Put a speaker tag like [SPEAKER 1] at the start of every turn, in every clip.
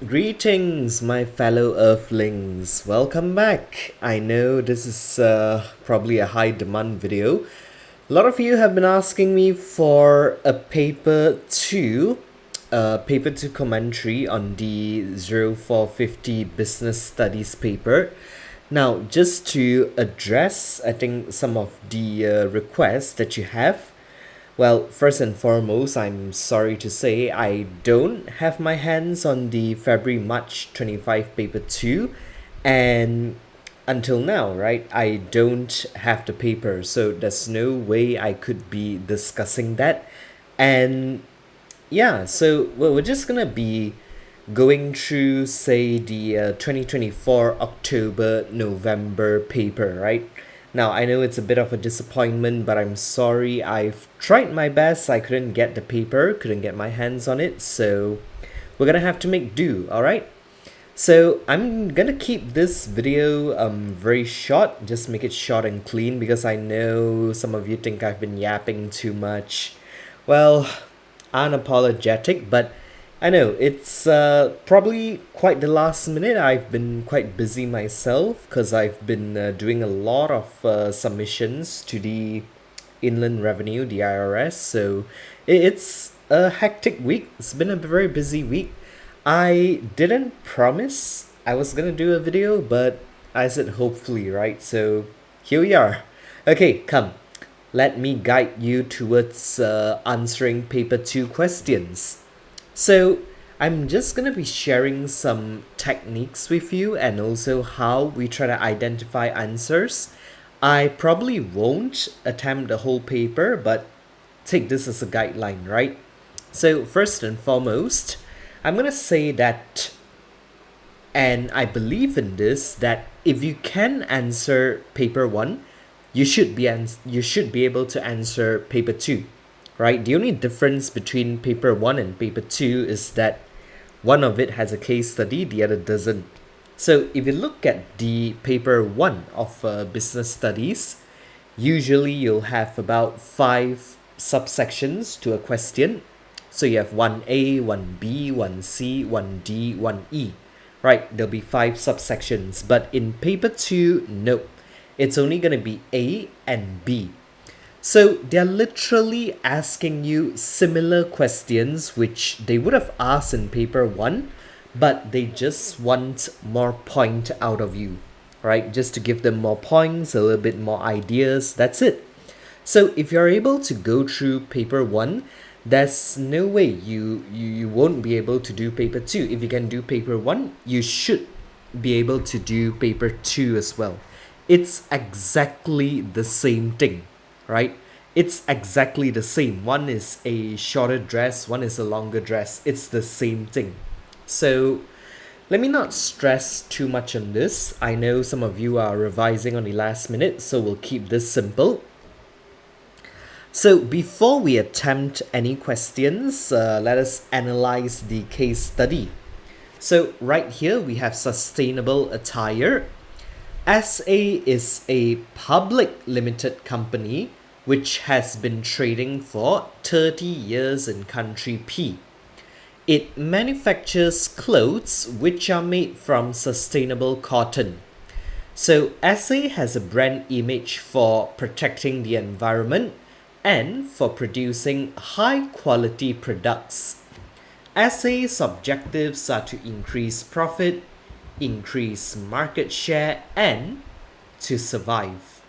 [SPEAKER 1] Greetings, my fellow Earthlings. Welcome back. I know this is probably a high demand video. A lot of you have been asking me for a paper 2 commentary on the 0450 business studies paper. Now, just to address, I think, some of the requests that you have. Well, first and foremost, I'm sorry to say I don't have my hands on the February March 25 paper 2, and until now, right, I don't have the paper, so there's no way I could be discussing that. And yeah, so we're just gonna be going through, say, the 2024 October November paper, right? Now, I know it's a bit of a disappointment, but I'm sorry. I've tried my best. I couldn't get the paper, couldn't get my hands on it, so we're gonna have to make do, alright? So I'm gonna keep this video very short, just make it short and clean because I know some of you think I've been yapping too much. Well, unapologetic, but I know it's probably quite the last minute. I've been quite busy myself because I've been doing a lot of submissions to the Inland Revenue, the IRS. So it's a hectic week. It's been a very busy week. I didn't promise I was gonna do a video, but I said hopefully, right? So here we are. Okay, come. Let me guide you towards answering paper 2 questions. So I'm just going to be sharing some techniques with you and also how we try to identify answers. I probably won't attempt the whole paper, but take this as a guideline, right? So first and foremost, I'm going to say that, and I believe in this, that if you can answer paper 1, you should be able to answer paper 2, right? The only difference between paper 1 and paper 2 is that one of it has a case study, the other doesn't. So if you look at the paper 1 of business studies, usually you'll have about 5 subsections to a question. So you have 1A, 1B, 1C, 1D, 1E, right? There'll be 5 subsections, but in paper 2, nope. It's only going to be A and B. So they're literally asking you similar questions which they would have asked in paper 1, but they just want more point out of you, right? Just to give them more points, a little bit more ideas, that's it. So if you're able to go through paper 1, there's no way you won't be able to do paper 2. If you can do paper 1, you should be able to do paper 2 as well. It's exactly the same thing, right? It's exactly the same. One is a shorter dress, one is a longer dress. It's the same thing. So let me not stress too much on this. I know some of you are revising on the last minute, so we'll keep this simple. So before we attempt any questions, let us analyze the case study. So right here we have sustainable attire. SA is a public limited company which has been trading for 30 years in country P. It manufactures clothes which are made from sustainable cotton. So SA has a brand image for protecting the environment and for producing high quality products. SA's objectives are to increase profit, increase market share, and to survive.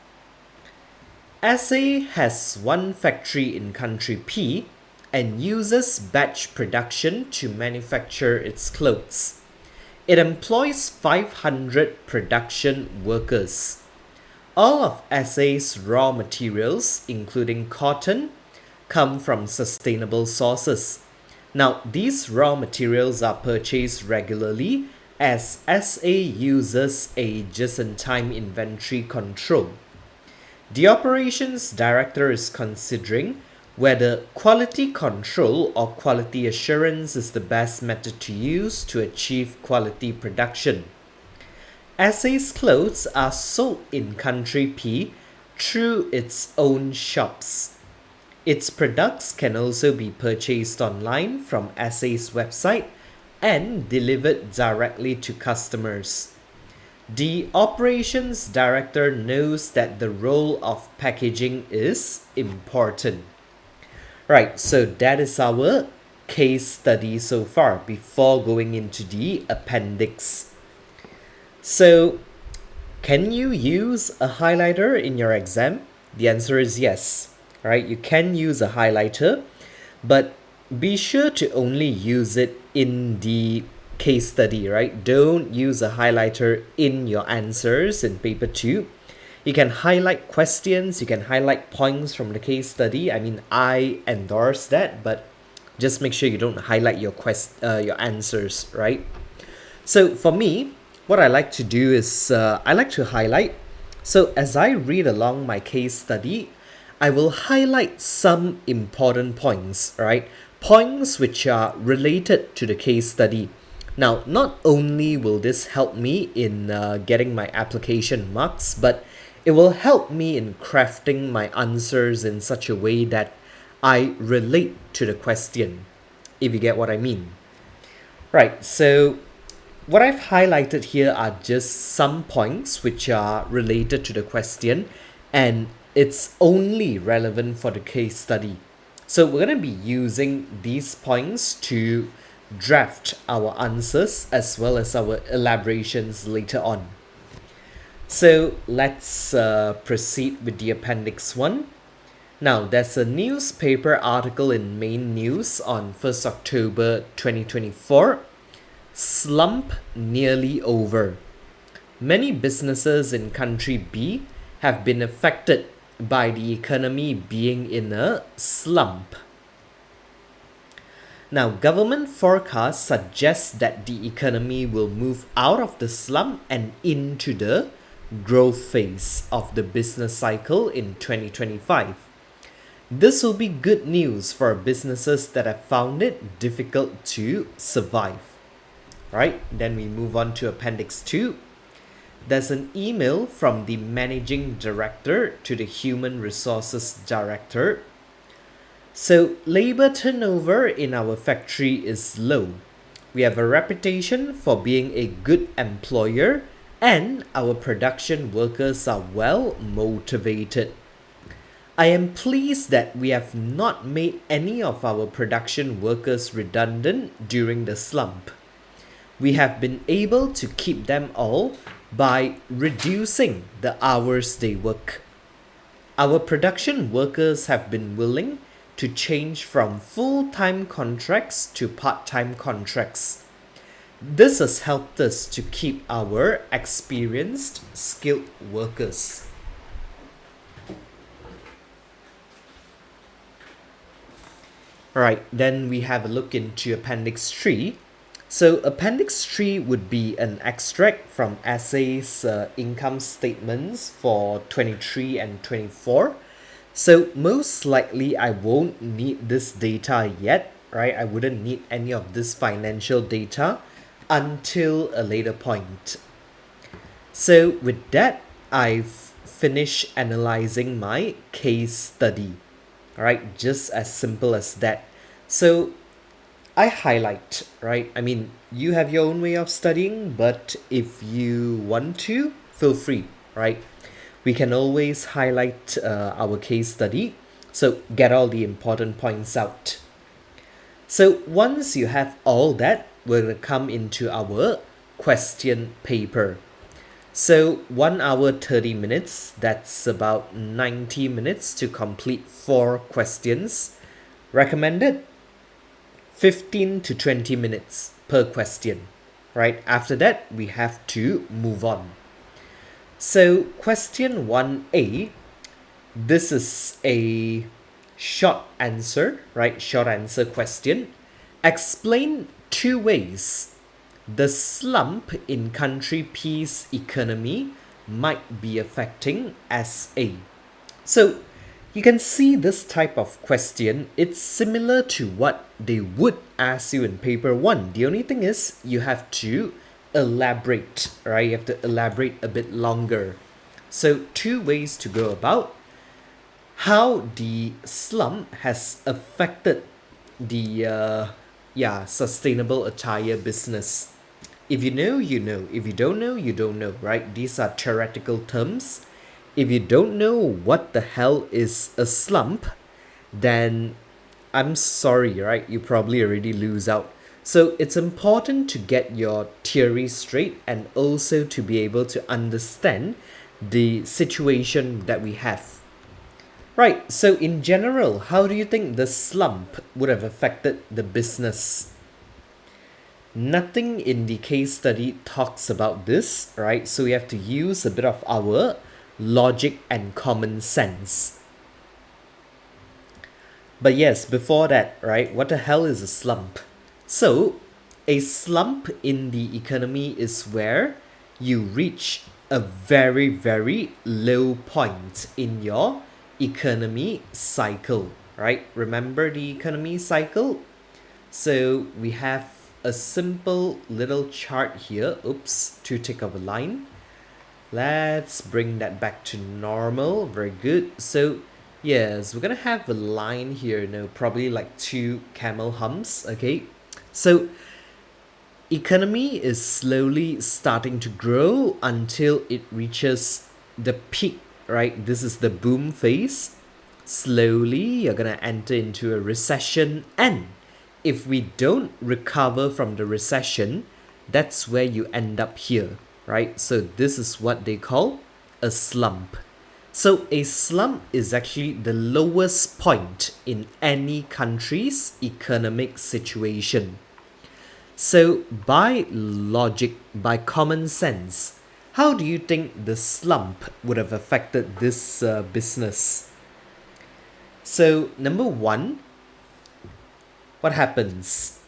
[SPEAKER 1] SA has one factory in country P and uses batch production to manufacture its clothes. It employs 500 production workers. All of SA's raw materials, including cotton, come from sustainable sources. Now, these raw materials are purchased regularly as SA uses a just-in-time inventory control. The operations director is considering whether quality control or quality assurance is the best method to use to achieve quality production. SA's clothes are sold in country P through its own shops. Its products can also be purchased online from SA's website and delivered directly to customers. The operations director knows that the role of packaging is important. Right, so that is our case study so far before going into the appendix. So, can you use a highlighter in your exam? The answer is yes. Right, you can use a highlighter, but be sure to only use it in the case study, right? Don't use a highlighter in your answers in paper 2. You can highlight questions, you can highlight points from the case study. I mean, I endorse that, but just make sure you don't highlight your answers, right? So for me, what I like to do is I like to highlight. So as I read along my case study, I will highlight some important points, right? Points which are related to the case study. Now, not only will this help me in getting my application marks, but it will help me in crafting my answers in such a way that I relate to the question, if you get what I mean. Right, so what I've highlighted here are just some points which are related to the question, and it's only relevant for the case study. So we're going to be using these points to draft our answers as well as our elaborations later on. So let's proceed with the appendix 1. Now, there's a newspaper article in Main News on 1st October 2024. Slump nearly over. Many businesses in country B have been affected by the economy being in a slump. Now, government forecasts suggest that the economy will move out of the slump and into the growth phase of the business cycle in 2025. This will be good news for businesses that have found it difficult to survive. Right, then we move on to Appendix 2. There's an email from the Managing Director to the Human Resources Director. So, labor turnover in our factory is low. We have a reputation for being a good employer, and our production workers are well motivated. I am pleased that we have not made any of our production workers redundant during the slump. We have been able to keep them all by reducing the hours they work. Our production workers have been willing to change from full-time contracts to part-time contracts. This has helped us to keep our experienced, skilled workers. Alright, then we have a look into Appendix 3. So Appendix 3 would be an extract from essays income statements for 23 and 24. So most likely I won't need this data yet, right? I wouldn't need any of this financial data until a later point. So with that, I've finished analyzing my case study. Alright, just as simple as that. So I highlight, right? I mean, you have your own way of studying, but if you want to, feel free, right? We can always highlight our case study. So get all the important points out. So once you have all that, we're going to come into our question paper. So 1 hour 30 minutes, that's about 90 minutes to complete 4 questions. Recommended 15 to 20 minutes per question, right? After that, we have to move on. So question 1A, this is a short answer, right? Short answer question. Explain 2 ways the slump in country P's economy might be affecting SA. So you can see this type of question, it's similar to what they would ask you in paper 1. The only thing is you have to elaborate, right? You have to elaborate a bit longer. So 2 ways to go about how the slump has affected the sustainable attire business. If you know, you know. If you don't know, you don't know, right? These are theoretical terms. If you don't know what the hell is a slump, then I'm sorry, right? You probably already lose out. So it's important to get your theory straight and also to be able to understand the situation that we have. Right, so in general, how do you think the slump would have affected the business? Nothing in the case study talks about this, right? So we have to use a bit of our logic and common sense. But yes, before that, right, what the hell is a slump? So, a slump in the economy is where you reach a very, very low point in your economy cycle, right? Remember the economy cycle? So, we have a simple little chart here. Oops, to take off a line. Let's bring that back to normal. Very good. So, yes, we're gonna have a line here, probably like two camel humps, okay? So, economy is slowly starting to grow until it reaches the peak, right? This is the boom phase. Slowly, you're gonna enter into a recession, and if we don't recover from the recession, that's where you end up here, right? So this is what they call a slump. So a slump is actually the lowest point in any country's economic situation. So by logic, by common sense, how do you think the slump would have affected this business? So number one, what happens?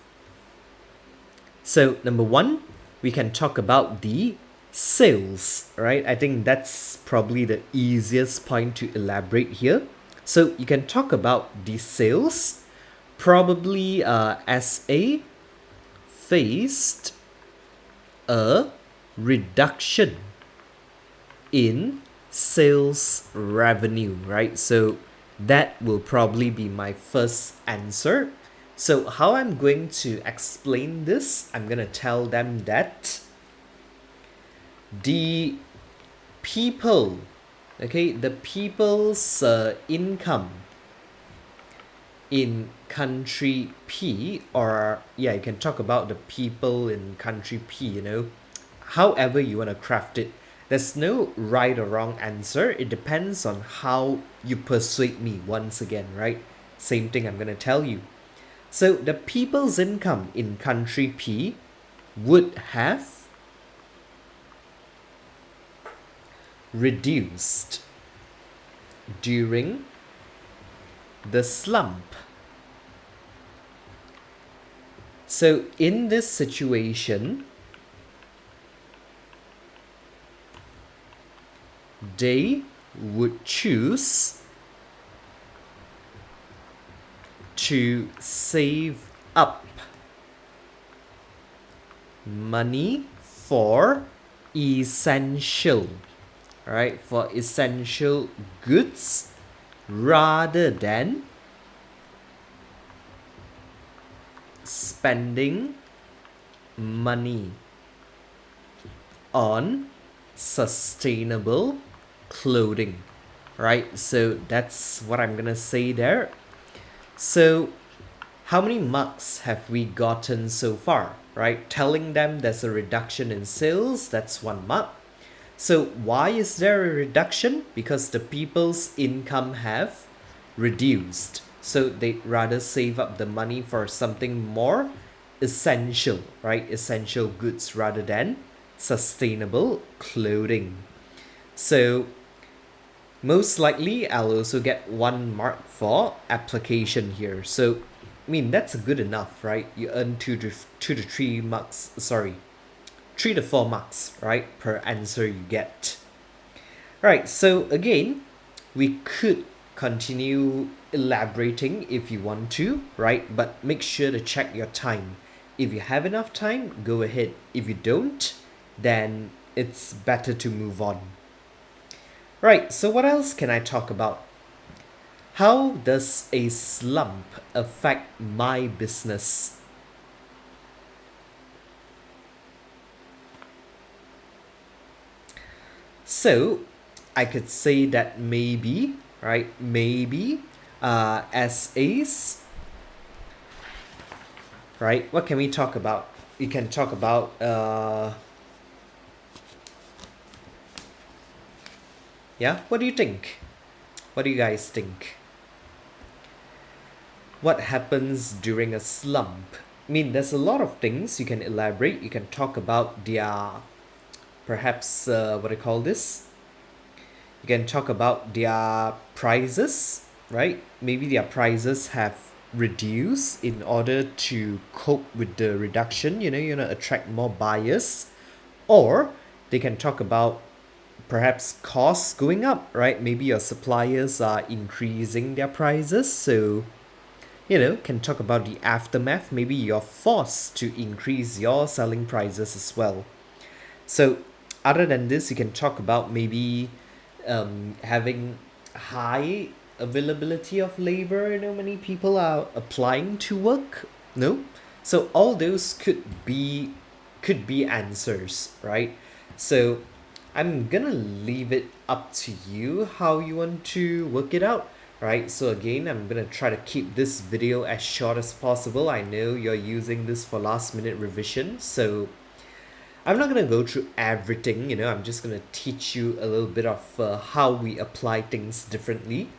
[SPEAKER 1] So number one, we can talk about the sales, right? I think that's probably the easiest point to elaborate here. So you can talk about the sales, probably SA faced a reduction in sales revenue, right? So that will probably be my first answer. So how I'm going to explain this, I'm going to tell them that the people, okay, the people's income in country P, or yeah, you can talk about the people in country P, however you want to craft it. There's no right or wrong answer. It depends on how you persuade me once again, right? Same thing I'm going to tell you. So the people's income in country P would have reduced during the slump. So in this situation, they would choose to save up money for essential, right? For essential goods rather than spending money on sustainable clothing, right? So that's what I'm gonna say there. So how many marks have we gotten so far, right? Telling them there's a reduction in sales, that's 1 mark. So why is there a reduction? Because the people's income have reduced. So they'd rather save up the money for something more essential, right? Essential goods rather than sustainable clothing. So most likely I'll also get 1 mark for application here. So I mean that's good enough, right? You earn 2 to 3 marks, 3 to 4 marks, right, per answer you get. Right, so again, we could continue elaborating if you want to, right? But make sure to check your time. If you have enough time, go ahead. If you don't, then it's better to move on. Right, so what else can I talk about? How does a slump affect my business? So I could say that maybe, right? Maybe SAs, right? What can we talk about? We can talk about yeah. What do you think? What do you guys think? What happens during a slump? I mean, there's a lot of things you can elaborate. You can talk about their perhaps what do you call this? You can talk about their prices, right? Maybe their prices have reduced in order to cope with the reduction, attract more buyers. Or they can talk about perhaps costs going up, right? Maybe your suppliers are increasing their prices, so can talk about the aftermath. Maybe you're forced to increase your selling prices as well. So, other than this, you can talk about maybe having high availability of labor. Many people are applying to work. No, so all those could be answers, right? So, I'm gonna leave it up to you how you want to work it out. Right, so again, I'm gonna try to keep this video as short as possible. I know you're using this for last minute revision, so I'm not going to go through everything, I'm just going to teach you a little bit of how we apply things differently.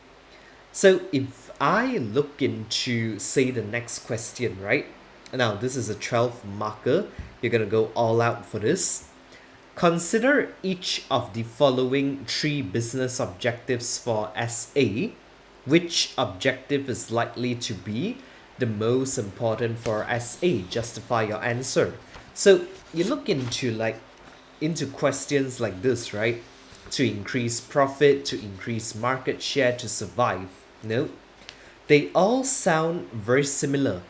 [SPEAKER 1] So if I look into, say, the next question, right? Now, this is a 12 marker. You're going to go all out for this. Consider each of the following 3 business objectives for SA. Which objective is likely to be the most important for SA? Justify your answer. So you look into questions like this, right? To increase profit, to increase market share, to survive. No, they all sound very similar.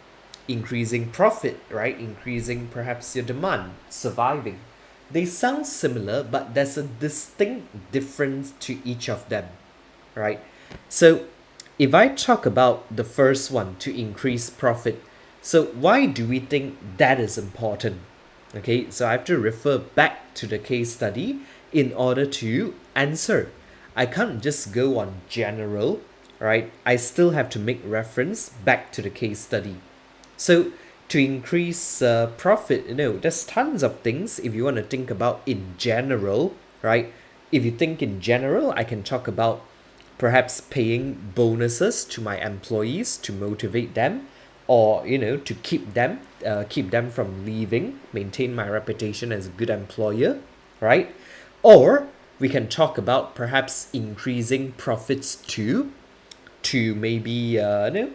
[SPEAKER 1] Increasing profit, right? Increasing perhaps your demand, surviving. They sound similar, but there's a distinct difference to each of them, right? So if I talk about the first one, to increase profit, so why do we think that is important? Okay, so I have to refer back to the case study in order to answer. I can't just go on general, right? I still have to make reference back to the case study. So to increase profit, there's tons of things if you want to think about in general, right? If you think in general, I can talk about perhaps paying bonuses to my employees to motivate them, or to keep them from leaving, maintain my reputation as a good employer, right? Or we can talk about perhaps increasing profits to maybe to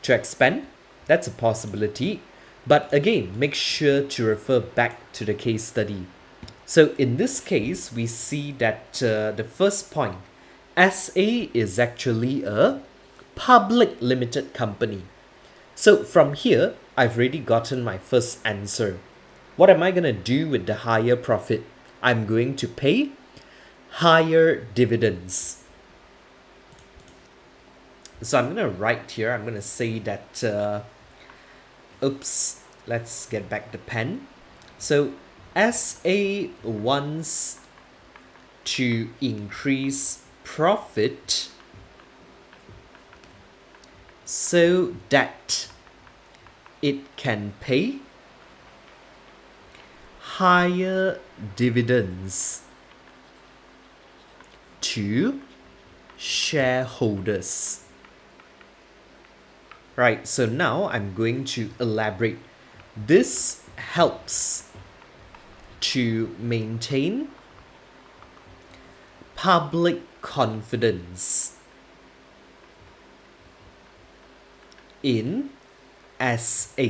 [SPEAKER 1] expand. That's a possibility, but again, make sure to refer back to the case study. So in this case, we see that the first point, SA is actually a public limited company. So from here, I've already gotten my first answer. What am I going to do with the higher profit? I'm going to pay higher dividends. So I'm going to write here, I'm going to say that, let's get back the pen. So SA wants to increase profit so that it can pay higher dividends to shareholders. Right, so now I'm going to elaborate. This helps to maintain public confidence in SA,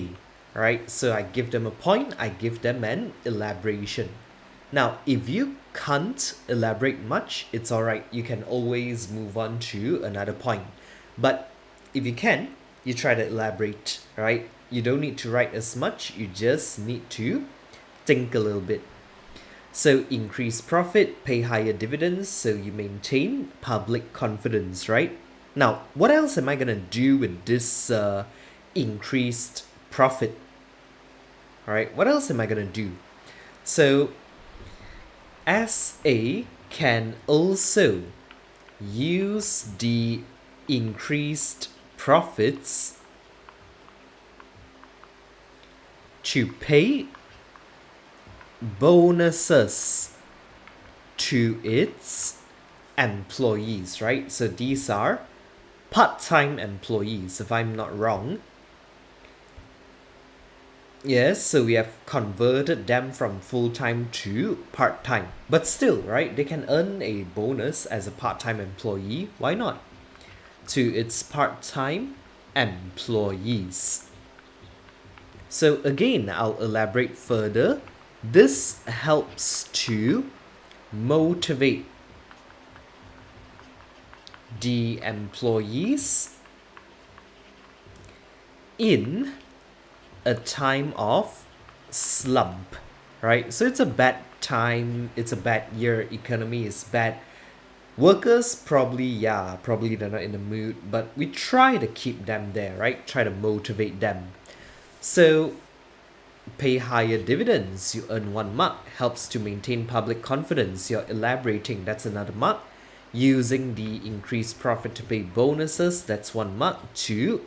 [SPEAKER 1] right? So I give them a point, I give them an elaboration. Now, if you can't elaborate much, it's all right. You can always move on to another point. But if you can, you try to elaborate, right? You don't need to write as much, you just need to think a little bit. So increase profit, pay higher dividends, so you maintain public confidence, right? Now, what else am I going to do with this increased profit? All right, what else am I going to do? So SA can also use the increased profits to pay bonuses to its employees, right? So these are part-time employees, if I'm not wrong. Yes, so we have converted them from full-time to part-time. But still, right, they can earn a bonus as a part-time employee. Why not? To its part-time employees. So again, I'll elaborate further. This helps to motivate the employees in a time of slump, right? So it's a bad time, it's a bad year, economy is bad. Workers probably they're not in the mood, but we try to keep them there, right? Try to motivate them. So pay higher dividends, you earn 1 mark, helps to maintain public confidence, you're elaborating, that's another mark. Using the increased profit to pay bonuses, that's 1 mark. To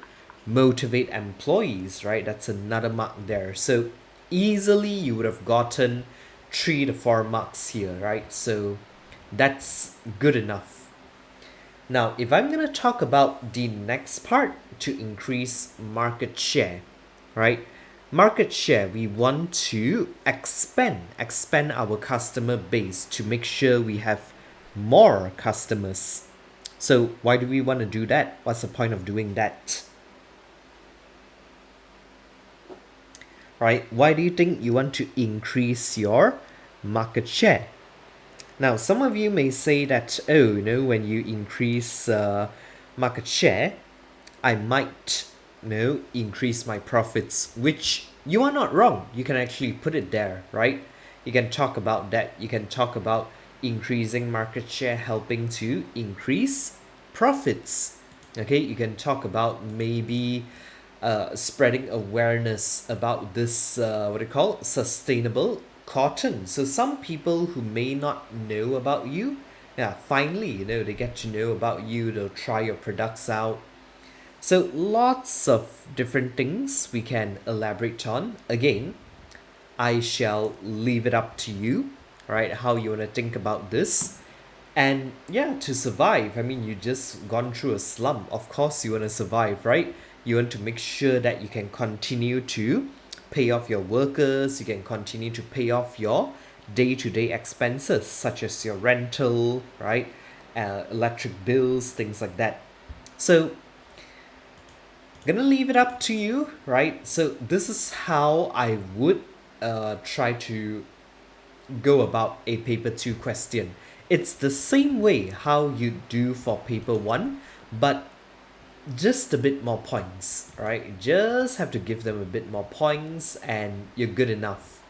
[SPEAKER 1] motivate employees, right? That's another mark there. So easily you would have gotten 3 to 4 marks here, right? So that's good enough. Now, if I'm going to talk about the next part, to increase market share, right? Market share, we want to expand our customer base to make sure we have more customers. So why do we want to do that? What's the point of doing that? Right? Why do you think you want to increase your market share? Now, some of you may say that, when you increase market share, I might, increase my profits, which you are not wrong. You can actually put it there, right? You can talk about that. You can talk about increasing market share, helping to increase profits. Okay, you can talk about maybe spreading awareness about this, sustainable cotton. So some people who may not know about you, finally, they get to know about you, they'll try your products out. So lots of different things we can elaborate on. Again, I shall leave it up to you, right? How you want to think about this. And to survive, I mean, you just gone through a slump. Of course, you want to survive, right? You want to make sure that you can continue to pay off your workers, you can continue to pay off your day-to-day expenses, such as your rental, right? Electric bills, things like that. So, gonna leave it up to you, right? So this is how I would try to go about a paper 2 question. It's the same way how you do for paper 1, but just a bit more points, right? You just have to give them a bit more points and you're good enough,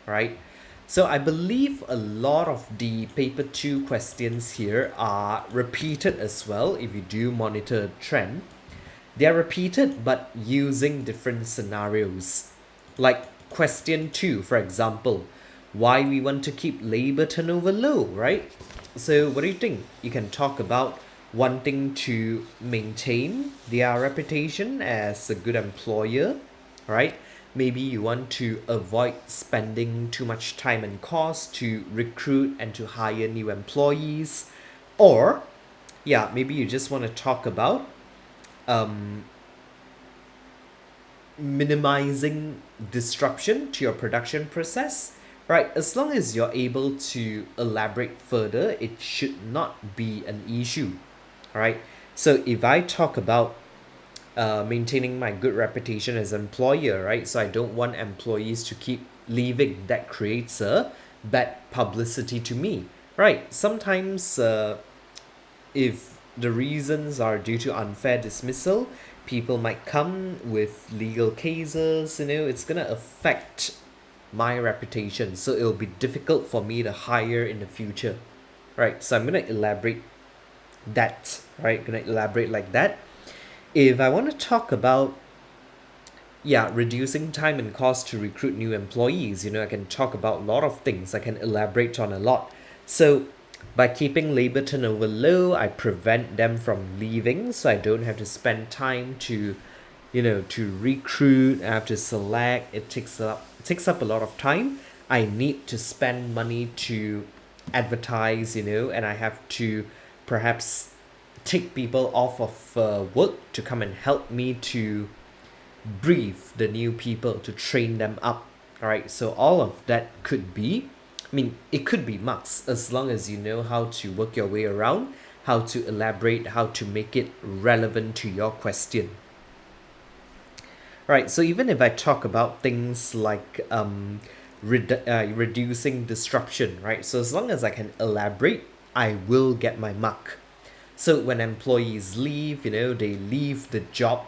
[SPEAKER 1] right? So I believe a lot of the paper 2 questions here are repeated as well if you do monitor a trend. They are repeated but using different scenarios. Like question 2, for example, why we want to keep labor turnover low, right? So what do you think? You can talk about wanting to maintain their reputation as a good employer, right? Maybe you want to avoid spending too much time and cost to recruit and to hire new employees. Or, maybe you just want to talk about minimizing disruption to your production process, right? As long as you're able to elaborate further, it should not be an issue, right? So if I talk about maintaining my good reputation as an employer, right? So I don't want employees to keep leaving. That creates a bad publicity to me, right? Sometimes if the reasons are due to unfair dismissal, people might come with legal cases, it's gonna affect my reputation. So it'll be difficult for me to hire in the future, right? So I'm gonna elaborate that, right? Gonna elaborate like that. If I want to talk about reducing time and cost to recruit new employees, I can talk about a lot of things. I can elaborate on a lot. So By keeping labor turnover low, I prevent them from leaving, so I don't have to spend time to, to recruit. I have to select. It takes up a lot of time. I need to spend money to advertise, and I have to perhaps take people off of work to come and help me to brief the new people, to train them up. All right, so all of that could be, it could be must, as long as you know how to work your way around, how to elaborate, how to make it relevant to your question. Right, so even if I talk about things like reducing disruption, right? So as long as I can elaborate, I will get my mark. So when employees leave, they leave the job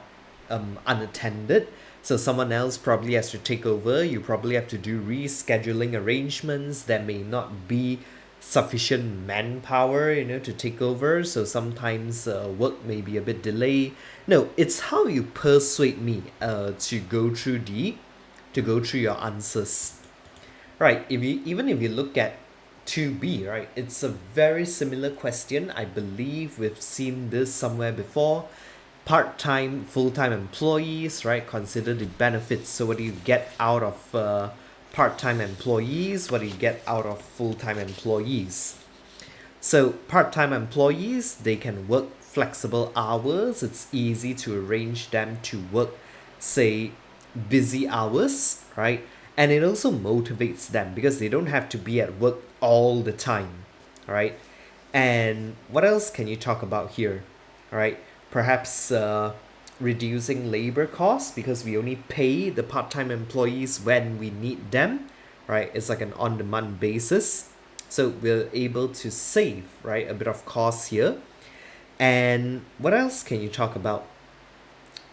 [SPEAKER 1] unattended. So someone else probably has to take over. You probably have to do rescheduling arrangements. There may not be sufficient manpower, to take over. So sometimes work may be a bit delayed. No, it's how you persuade me to go through your answers. Right, if you look at 2B, right, it's a very similar question. I believe we've seen this somewhere before. Part-time, full-time employees, right? Consider the benefits. So what do you get out of part-time employees? What do you get out of full-time employees? So part-time employees, they can work flexible hours. It's easy to arrange them to work, say, busy hours, right? And it also motivates them because they don't have to be at work all the time, right? And what else can you talk about here, right? Perhaps reducing labor costs because we only pay the part-time employees when we need them, right? It's like an on-demand basis. So we're able to save, right, a bit of cost here. And what else can you talk about?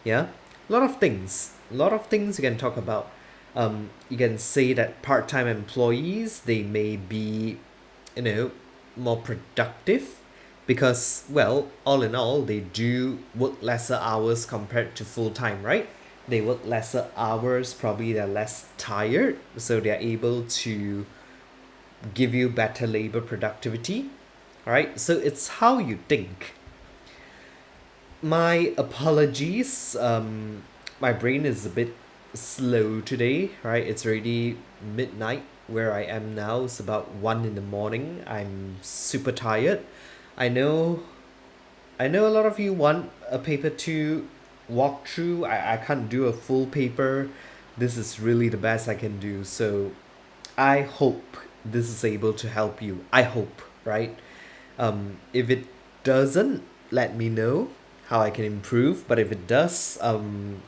[SPEAKER 1] Yeah, a lot of things. A lot of things you can talk about. You can say that part-time employees, they may be, more productive because, well, all in all, they do work lesser hours compared to full-time, right? They work lesser hours, probably they're less tired, so they're able to give you better labor productivity. All right, so it's how you think. My apologies. My brain is a bit slow today, right? It's already midnight where I am now. It's about 1 in the morning. I'm super tired. I know I know a lot of you want a paper to walk through. I can't do a full paper. This is really the best I can do. So I hope this is able to help you. I hope, right? If it doesn't, let me know how I can improve. But if it does, I'm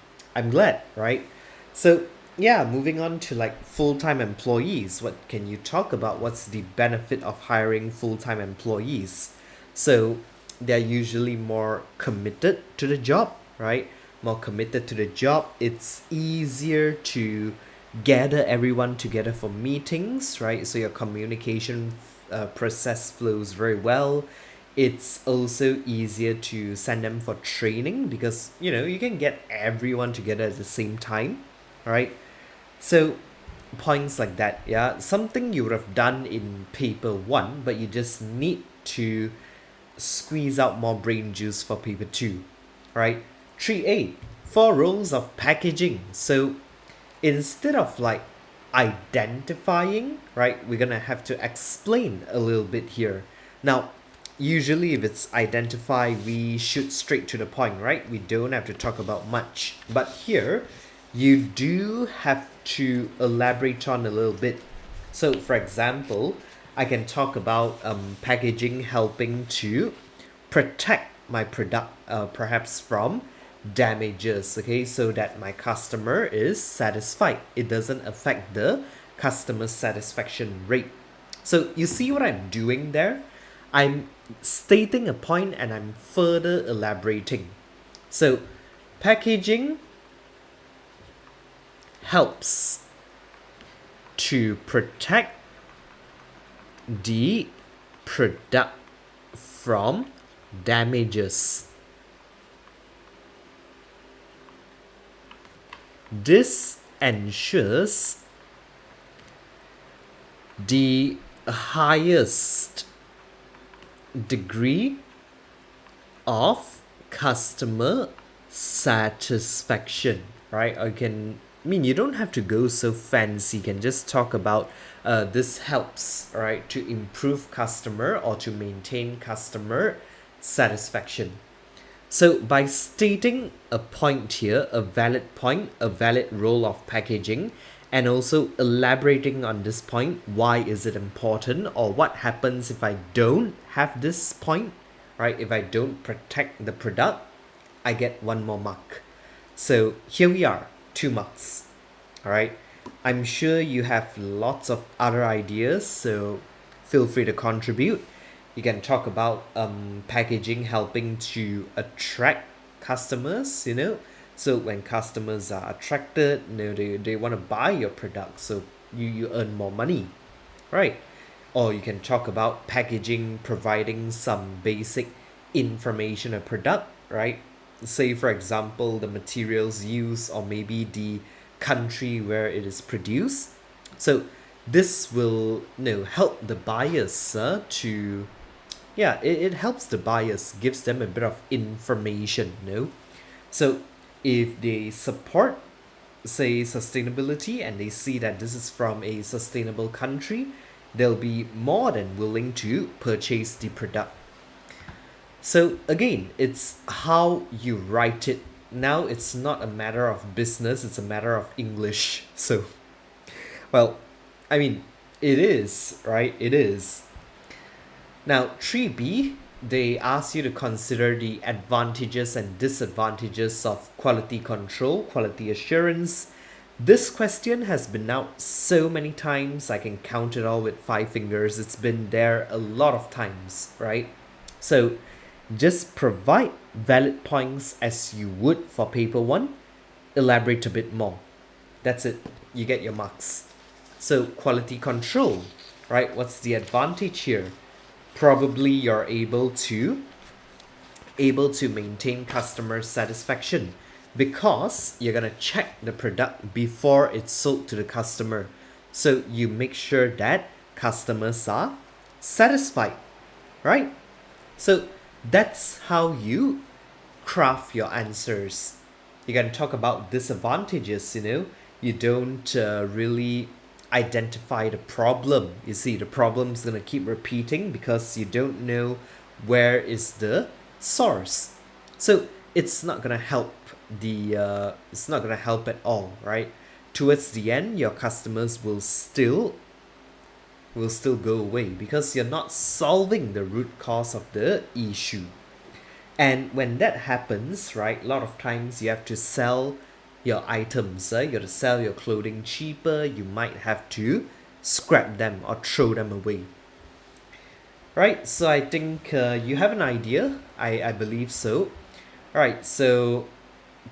[SPEAKER 1] glad, right? So yeah, moving on to like full-time employees. What can you talk about? What's the benefit of hiring full-time employees? So they're usually more committed to the job, right? More committed to the job. It's easier to gather everyone together for meetings, right? So your communication process flows very well. It's also easier to send them for training because you can get everyone together at the same time, right? So points like that, yeah, something you would have done in paper one, but you just need to squeeze out more brain juice for paper two, right? 3A, four roles of packaging. So instead of like identifying, right, we're gonna have to explain a little bit here. Now, usually if it's identify, we shoot straight to the point, right? We don't have to talk about much. But here, you do have to elaborate on a little bit. So, for example, I can talk about packaging helping to protect my product, perhaps from damages, okay, so that my customer is satisfied. It doesn't affect the customer satisfaction rate. So you see what I'm doing there? I'm stating a point and I'm further elaborating. So packaging helps to protect the product from damages. This ensures the highest degree of customer satisfaction, right? Or you can, I mean, you don't have to go so fancy. You can just talk about this helps, right, to improve customer or to maintain customer satisfaction. So by stating a point here, a valid point, a valid role of packaging, and also elaborating on this point, why is it important or what happens if I don't have this point, right? If I don't protect the product, I get one more mark. So here we are, 2 marks. All right. I'm sure you have lots of other ideas, so feel free to contribute. You can talk about packaging helping to attract customers, So when customers are attracted, they want to buy your product, so you earn more money, right? Or you can talk about packaging providing some basic information or product, right? Say for example the materials used or maybe the country where it is produced. So this will help the buyers to it helps the buyers, gives them a bit of information, So if they support, say, sustainability and they see that this is from a sustainable country, they'll be more than willing to purchase the product. So again, it's how you write it. Now it's not a matter of business, it's a matter of English. So, well, I mean, it is, right? It is. Now, 3B, they ask you to consider the advantages and disadvantages of quality control, quality assurance. This question has been out so many times, I can count it all with 5 fingers. It's been there a lot of times, right? So just provide valid points as you would for paper 1, elaborate a bit more. That's it, you get your marks. So quality control, right? What's the advantage here? Probably you're able to maintain customer satisfaction because you're gonna check the product before it's sold to the customer. So you make sure that customers are satisfied, right? So that's how you craft your answers. You can talk about disadvantages, you don't really identify the problem. You see, the problem's gonna keep repeating because you don't know where is the source. So it's not gonna help it's not gonna help at all, right? Towards the end, your customers will still go away because you're not solving the root cause of the issue. And when that happens, right, a lot of times you have to sell your items, you got to sell your clothing cheaper, you might have to scrap them or throw them away. Right, so I think you have an idea, I believe so. Alright, so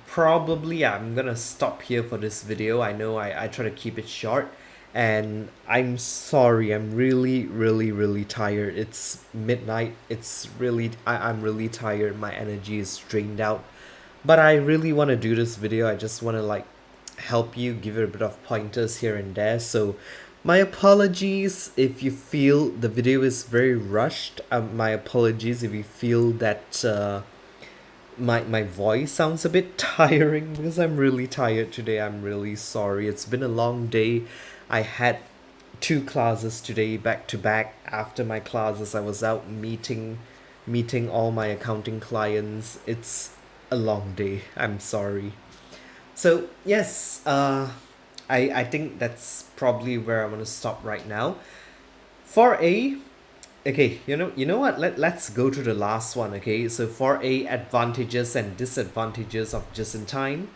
[SPEAKER 1] probably I'm gonna stop here for this video. I know I try to keep it short, and I'm sorry, I'm really tired. It's midnight, I'm really tired, my energy is drained out. But I really want to do this video. I just want to help you, give it a bit of pointers here and there. So my apologies if you feel the video is very rushed. My apologies if you feel that my voice sounds a bit tiring because I'm really tired today. I'm really sorry. It's been a long day. I had 2 classes today back to back. After my classes, I was out meeting all my accounting clients. It's a long day. I'm sorry. So yes, I think that's probably where I want to stop right now. For A, okay, you know what? Let's go to the last one. Okay, so for A, advantages and disadvantages of just in time.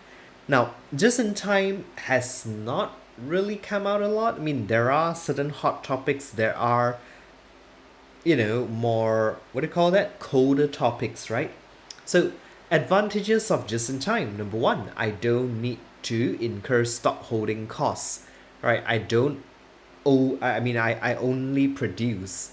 [SPEAKER 1] Now, just in time has not really come out a lot. I mean, there are certain hot topics. There are, more, what do you call that? Colder topics, right? So advantages of just in time. Number 1, I don't need to incur stock holding costs, right? I only produce,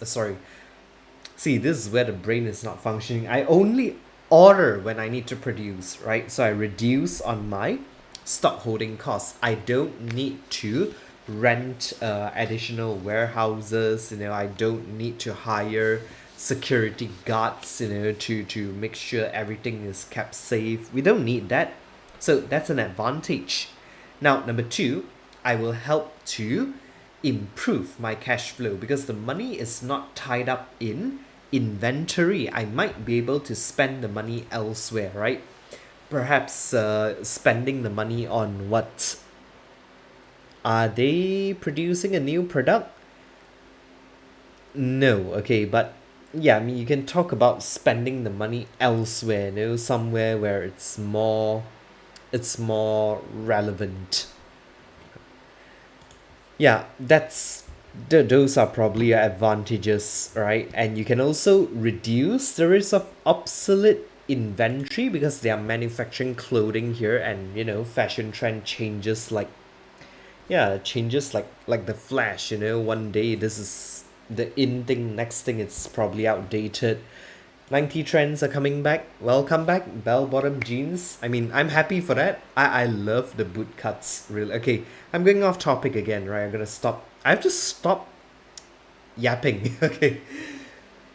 [SPEAKER 1] see, this is where the brain is not functioning. I only order when I need to produce, right? So I reduce on my stock holding costs. I don't need to rent additional warehouses, I don't need to hire security guards, to make sure everything is kept safe. We don't need that. So that's an advantage. Now, number two, I will help to improve my cash flow because the money is not tied up in inventory. I might be able to spend the money elsewhere, right? Perhaps spending the money on what? Are they producing a new product? No, okay, but yeah, I mean, you can talk about spending the money elsewhere, somewhere where it's more relevant. Yeah, those are probably your advantages, right? And you can also reduce the risk of obsolete inventory because they are manufacturing clothing here, and fashion trend changes like, yeah, changes like the flash. One day this is the in thing, next thing it's probably outdated. 90 trends are coming back. Welcome back, bell bottom jeans. I mean, I'm happy for that. I love the boot cuts, really. Okay, I'm going off topic again, right? I'm gonna stop. I have to stop yapping. Okay,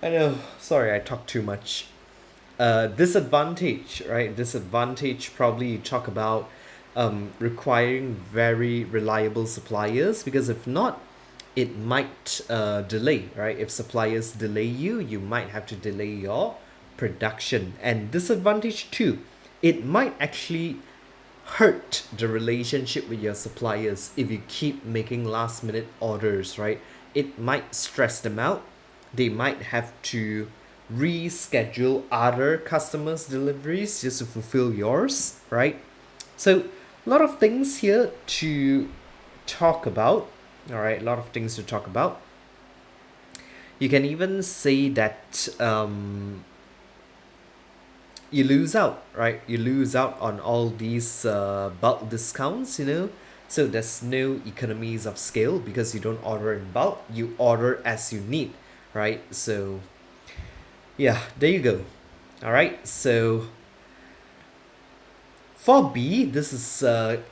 [SPEAKER 1] I know, sorry, I talk too much. Disadvantage, right? Disadvantage, probably you talk about requiring very reliable suppliers, because if not, it might delay, right? If suppliers delay you, you might have to delay your production. And disadvantage too, it might actually hurt the relationship with your suppliers if you keep making last minute orders, right? It might stress them out. They might have to reschedule other customers' deliveries just to fulfill yours, right? So, a lot of things here to talk about. All right, a lot of things to talk about. You can even say that you lose out, right? You lose out on all these bulk discounts, So there's no economies of scale because you don't order in bulk, you order as you need, right? So, yeah, there you go. All right, so for B, this is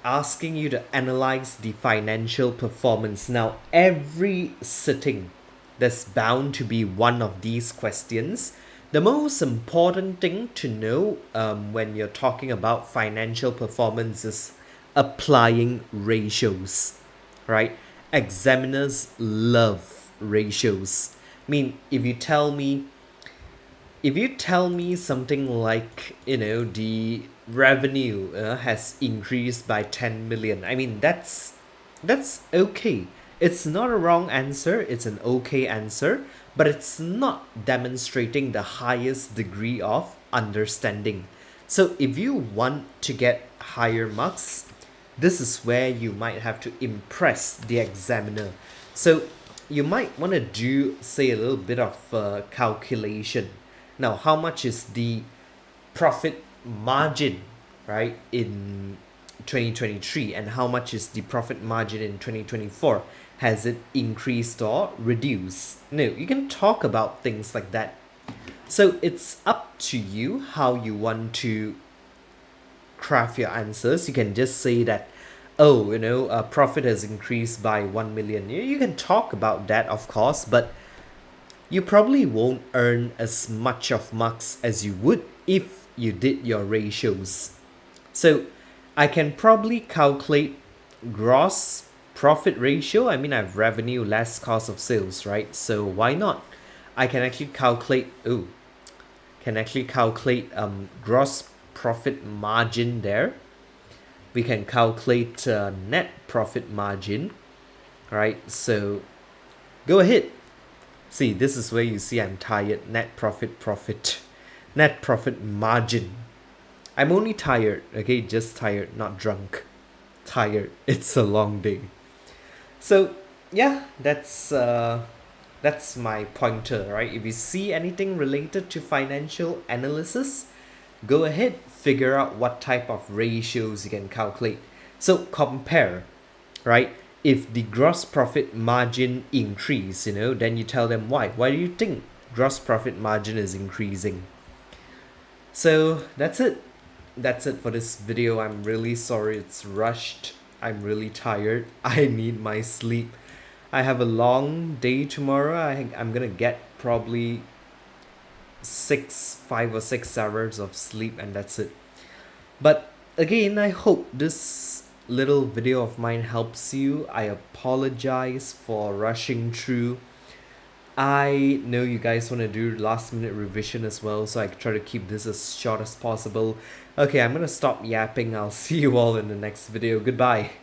[SPEAKER 1] asking you to analyze the financial performance. Now, every sitting, there's bound to be one of these questions. The most important thing to know when you're talking about financial performance is applying ratios, right? Examiners love ratios. I mean, if you tell me something like, the revenue has increased by 10 million, I mean, that's okay. It's not a wrong answer, it's an okay answer, but it's not demonstrating the highest degree of understanding. So if you want to get higher marks, this is where you might have to impress the examiner. So you might want to do, say, a little bit of calculation. Now, how much is the profit margin, right, in 2023, and how much is the profit margin in 2024? Has it increased or reduced? No, you can talk about things like that. So it's up to you how you want to craft your answers. You can just say that, oh, profit has increased by 1 million. You can talk about that, of course, but you probably won't earn as much of marks as you would if you did your ratios. So I can probably calculate gross profit ratio. I mean, I have revenue less cost of sales, right? So why not? I can actually calculate gross profit margin there. We can calculate net profit margin, right? So go ahead. See, this is where you see I'm tired. Net profit margin. I'm only tired, okay? Just tired, not drunk. Tired. It's a long day. So yeah, that's my pointer, right? If you see anything related to financial analysis, go ahead, figure out what type of ratios you can calculate. So compare, right? If the gross profit margin increase, then you tell them why. Why do you think gross profit margin is increasing? So that's it. That's it for this video. I'm really sorry it's rushed. I'm really tired. I need my sleep. I have a long day tomorrow. I'm gonna get probably 5 or 6 hours of sleep, and that's it. But again, I hope this little video of mine helps you. I apologize for rushing through. I know you guys want to do last minute revision as well, so I try to keep this as short as possible. Okay, I'm gonna stop yapping. I'll see you all in the next video. Goodbye.